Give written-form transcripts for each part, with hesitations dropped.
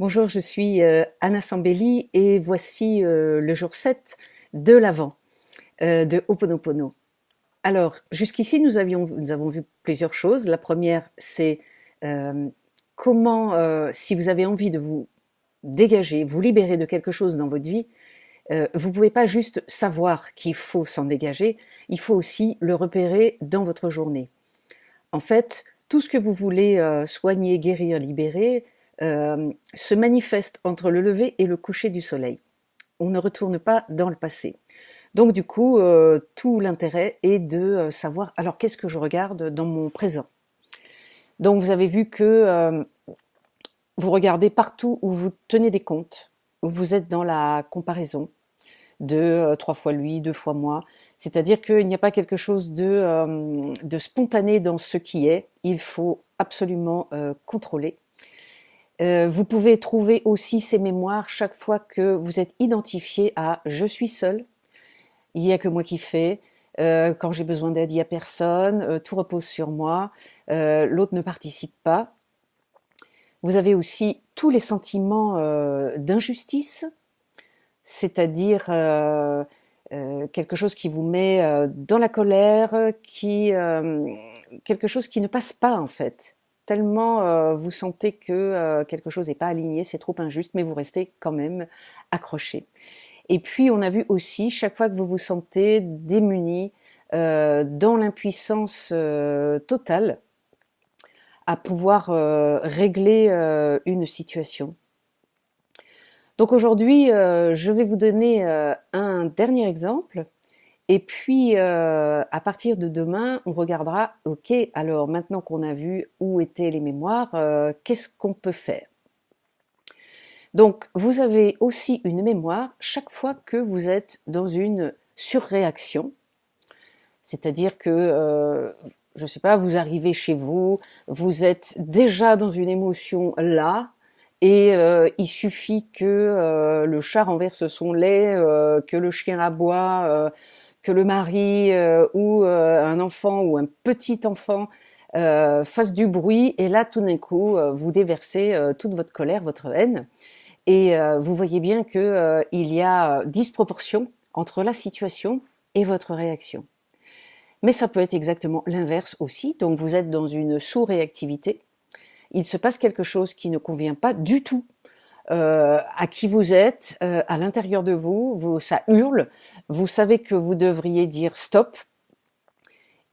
Bonjour, je suis Anna Sambelli et voici le jour 7 de l'Avent de Ho'oponopono. Alors, jusqu'ici, nous avons vu plusieurs choses. La première, c'est euh, comment, si vous avez envie de vous dégager, vous libérer de quelque chose dans votre vie, vous ne pouvez pas juste savoir qu'il faut s'en dégager, il faut aussi le repérer dans votre journée. En fait, tout ce que vous voulez soigner, guérir, libérer se manifeste entre le lever et le coucher du soleil. On ne retourne pas dans le passé. Donc du coup, tout l'intérêt est de savoir, alors qu'est-ce que je regarde dans mon présent. Donc vous avez vu que vous regardez partout où vous tenez des comptes, où vous êtes dans la comparaison de 3 fois lui, 2 fois moi. C'est-à-dire qu'il n'y a pas quelque chose de spontané dans ce qui est. Il faut absolument contrôler. Vous pouvez trouver aussi ces mémoires chaque fois que vous êtes identifié à je suis seul, il n'y a que moi qui fais, quand j'ai besoin d'aide, il n'y a personne, tout repose sur moi, l'autre ne participe pas. Vous avez aussi tous les sentiments d'injustice, c'est-à-dire quelque chose qui vous met dans la colère, quelque chose qui ne passe pas en fait. Tellement vous sentez que quelque chose n'est pas aligné, c'est trop injuste, mais vous restez quand même accroché. Et puis on a vu aussi, chaque fois que vous vous sentez démuni, dans l'impuissance totale, à pouvoir régler une situation. Donc aujourd'hui, je vais vous donner un dernier exemple. Et puis, à partir de demain, on regardera, ok, alors maintenant qu'on a vu où étaient les mémoires, qu'est-ce qu'on peut faire? Donc, vous avez aussi une mémoire chaque fois que vous êtes dans une surréaction, c'est-à-dire que, je ne sais pas, vous arrivez chez vous, vous êtes déjà dans une émotion là, et il suffit que le chat renverse son lait, que le chien aboie, que le mari ou un enfant ou un petit enfant fasse du bruit, et là tout d'un coup vous déversez toute votre colère, votre haine, et vous voyez bien que il y a disproportion entre la situation et votre réaction. Mais ça peut être exactement l'inverse aussi, donc vous êtes dans une sous-réactivité, il se passe quelque chose qui ne convient pas du tout à qui vous êtes, à l'intérieur de vous, ça hurle, vous savez que vous devriez dire stop,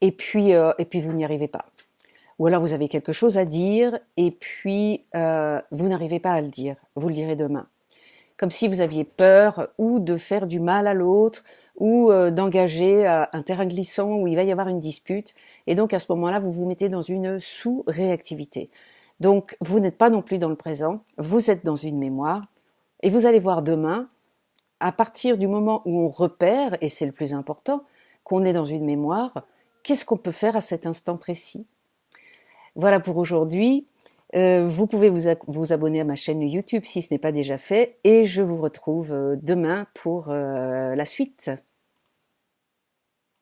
et puis vous n'y arrivez pas. Ou alors vous avez quelque chose à dire, et puis vous n'arrivez pas à le dire, vous le direz demain. Comme si vous aviez peur ou de faire du mal à l'autre, ou d'engager un terrain glissant où il va y avoir une dispute, et donc à ce moment-là, vous vous mettez dans une sous-réactivité. Donc vous n'êtes pas non plus dans le présent, vous êtes dans une mémoire, et vous allez voir demain, à partir du moment où on repère, et c'est le plus important, qu'on est dans une mémoire, qu'est-ce qu'on peut faire à cet instant précis? Voilà pour aujourd'hui. Vous pouvez vous abonner à ma chaîne YouTube si ce n'est pas déjà fait, et je vous retrouve demain pour la suite.